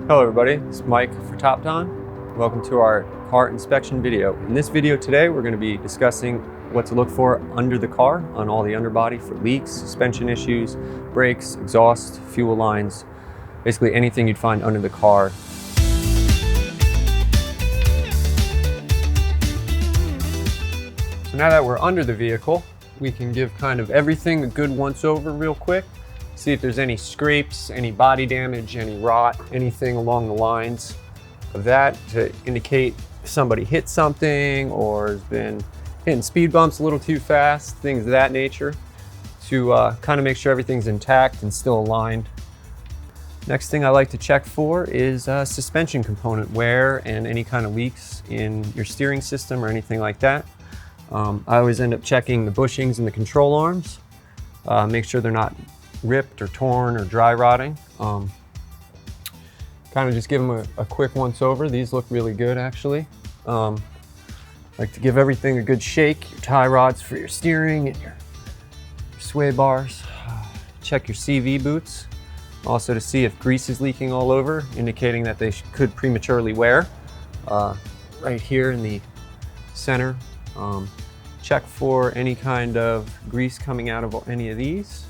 Hello everybody, it's Mike for Topdon. Welcome to our car inspection video. In this video today, we're going to be discussing what to look for under the car on all the underbody for leaks, suspension issues, brakes, exhaust, fuel lines, basically anything you'd find under the car. So now that we're under the vehicle, we can give kind of everything a good once over real quick. See if there's any scrapes, any body damage, any rot, anything along the lines of that to indicate if somebody hit something or has been hitting speed bumps a little too fast, things of that nature, to kind of make sure everything's intact and still aligned. Next thing I like to check for is suspension component wear and any kind of leaks in your steering system or anything like that. I always end up checking the bushings and the control arms, make sure they're not ripped or torn or dry rotting. Kind of just give them a quick once over. These look really good actually. Like to give everything a good shake. Your tie rods for your steering and your sway bars. Check your CV boots. Also to see if grease is leaking all over, indicating that they could prematurely wear. Right here in the center. Check for any kind of grease coming out of any of these.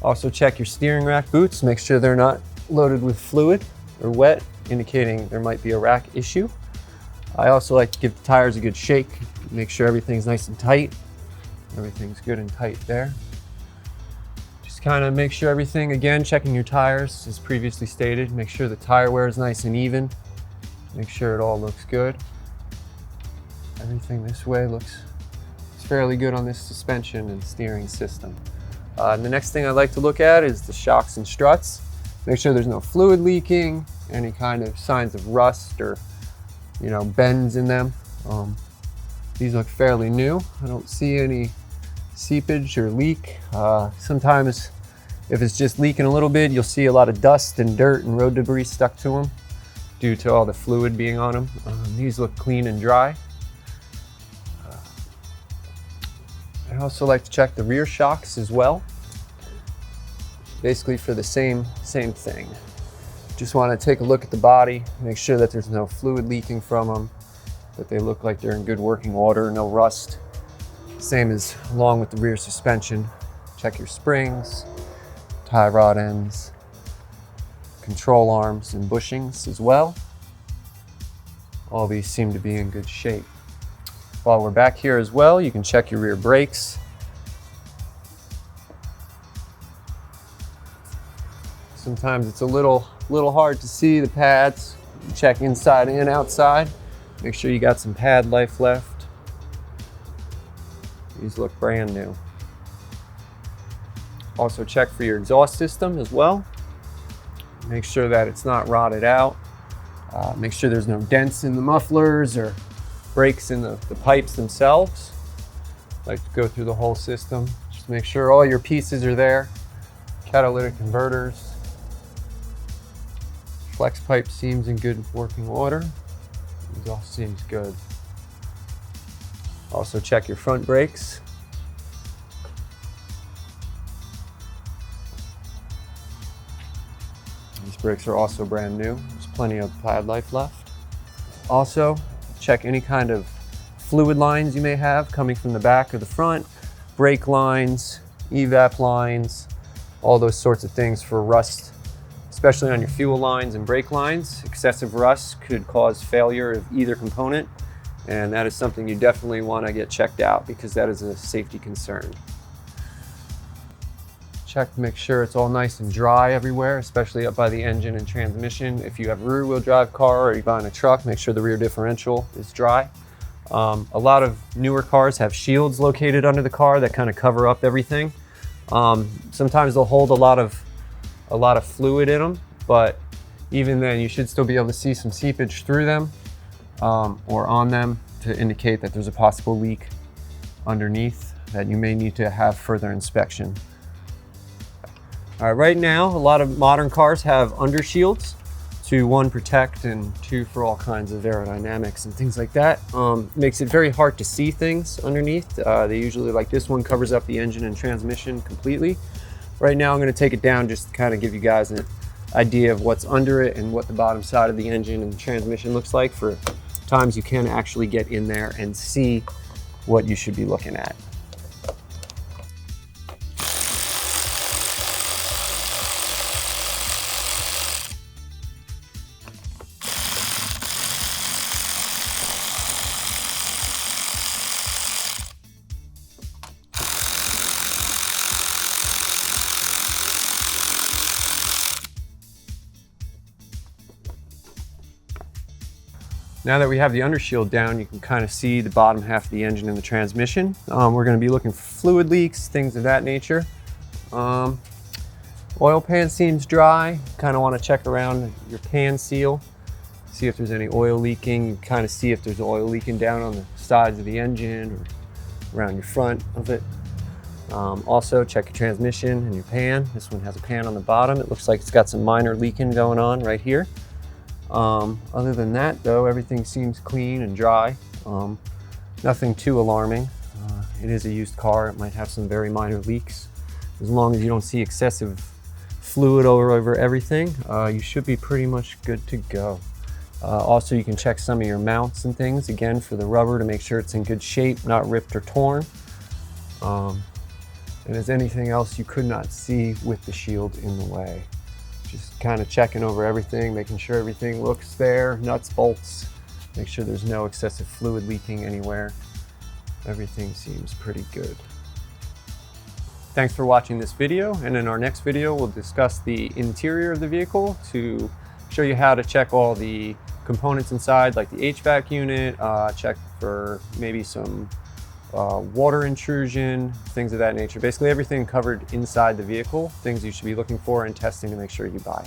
Also check your steering rack boots, make sure they're not loaded with fluid or wet, indicating there might be a rack issue. I also like to give the tires a good shake, make sure everything's nice and tight. Everything's good and tight there. Just kind of make sure everything, again, checking your tires as previously stated, make sure the tire wear is nice and even, make sure it all looks good. Everything this way looks fairly good on this suspension and steering system. The next thing I like to look at is the shocks and struts. Make sure there's no fluid leaking, any kind of signs of rust or bends in them. These look fairly new. I don't see any seepage or leak. Sometimes if it's just leaking a little bit, you'll see a lot of dust and dirt and road debris stuck to them due to all the fluid being on them. These look clean and dry. I also like to check the rear shocks as well, basically for the same thing. Just want to take a look at the body, make sure that there's no fluid leaking from them, that they look like they're in good working order, no rust. Same as along with the rear suspension. Check your springs, tie rod ends, control arms and bushings as well. All these seem to be in good shape. While we're back here as well, you can check your rear brakes. Sometimes it's a little hard to see the pads. Check inside and outside. Make sure you got some pad life left. These look brand new. Also check for your exhaust system as well. Make sure that it's not rotted out. Make sure there's no dents in the mufflers or breaks in the pipes themselves. Like to go through the whole system. Just make sure all your pieces are there. Catalytic converters. Flex pipe seems in good working order. Exhaust seems good. Also check your front brakes. These brakes are also brand new. There's plenty of pad life left. Also, check any kind of fluid lines you may have coming from the back or the front, brake lines, EVAP lines, all those sorts of things for rust, especially on your fuel lines and brake lines. Excessive rust could cause failure of either component, and that is something you definitely want to get checked out because that is a safety concern. Check to make sure it's all nice and dry everywhere, especially up by the engine and transmission. If you have a rear wheel drive car or you're buying a truck, make sure the rear differential is dry. A lot of newer cars have shields located under the car that kind of cover up everything. Sometimes they'll hold a lot of fluid in them, but even then you should still be able to see some seepage through them or on them to indicate that there's a possible leak underneath that you may need to have further inspection. All right, right now, a lot of modern cars have undershields to one, protect, and two, for all kinds of aerodynamics and things like that. Makes it very hard to see things underneath. They usually, like this one, covers up the engine and transmission completely. Right now, I'm gonna take it down just to kind of give you guys idea of what's under it and what the bottom side of the engine and the transmission looks like for times you can actually get in there and see what you should be looking at. Now that we have the undershield down, you can kind of see the bottom half of the engine and the transmission. We're going to be looking for fluid leaks, things of that nature. Oil pan seems dry. Kind of want to check around your pan seal, see if there's any oil leaking. You kind of see if there's oil leaking down on the sides of the engine or around your front of it. Also check your transmission and your pan. This one has a pan on the bottom. It looks like it's got some minor leaking going on right here. Other than that though, everything seems clean and dry. Nothing too alarming. It is a used car. It might have some very minor leaks. As long as you don't see excessive fluid over everything, you should be pretty much good to go. Also, you can check some of your mounts and things, again, for the rubber to make sure it's in good shape, not ripped or torn. And is anything else you could not see with the shield in the way. Just kind of checking over everything, making sure everything looks there, nuts, bolts, make sure there's no excessive fluid leaking anywhere. Everything seems pretty good. Thanks for watching this video, and in our next video we'll discuss the interior of the vehicle to show you how to check all the components inside, like the HVAC unit, check for maybe some water intrusion, things of that nature. Basically everything covered inside the vehicle, things you should be looking for and testing to make sure you buy.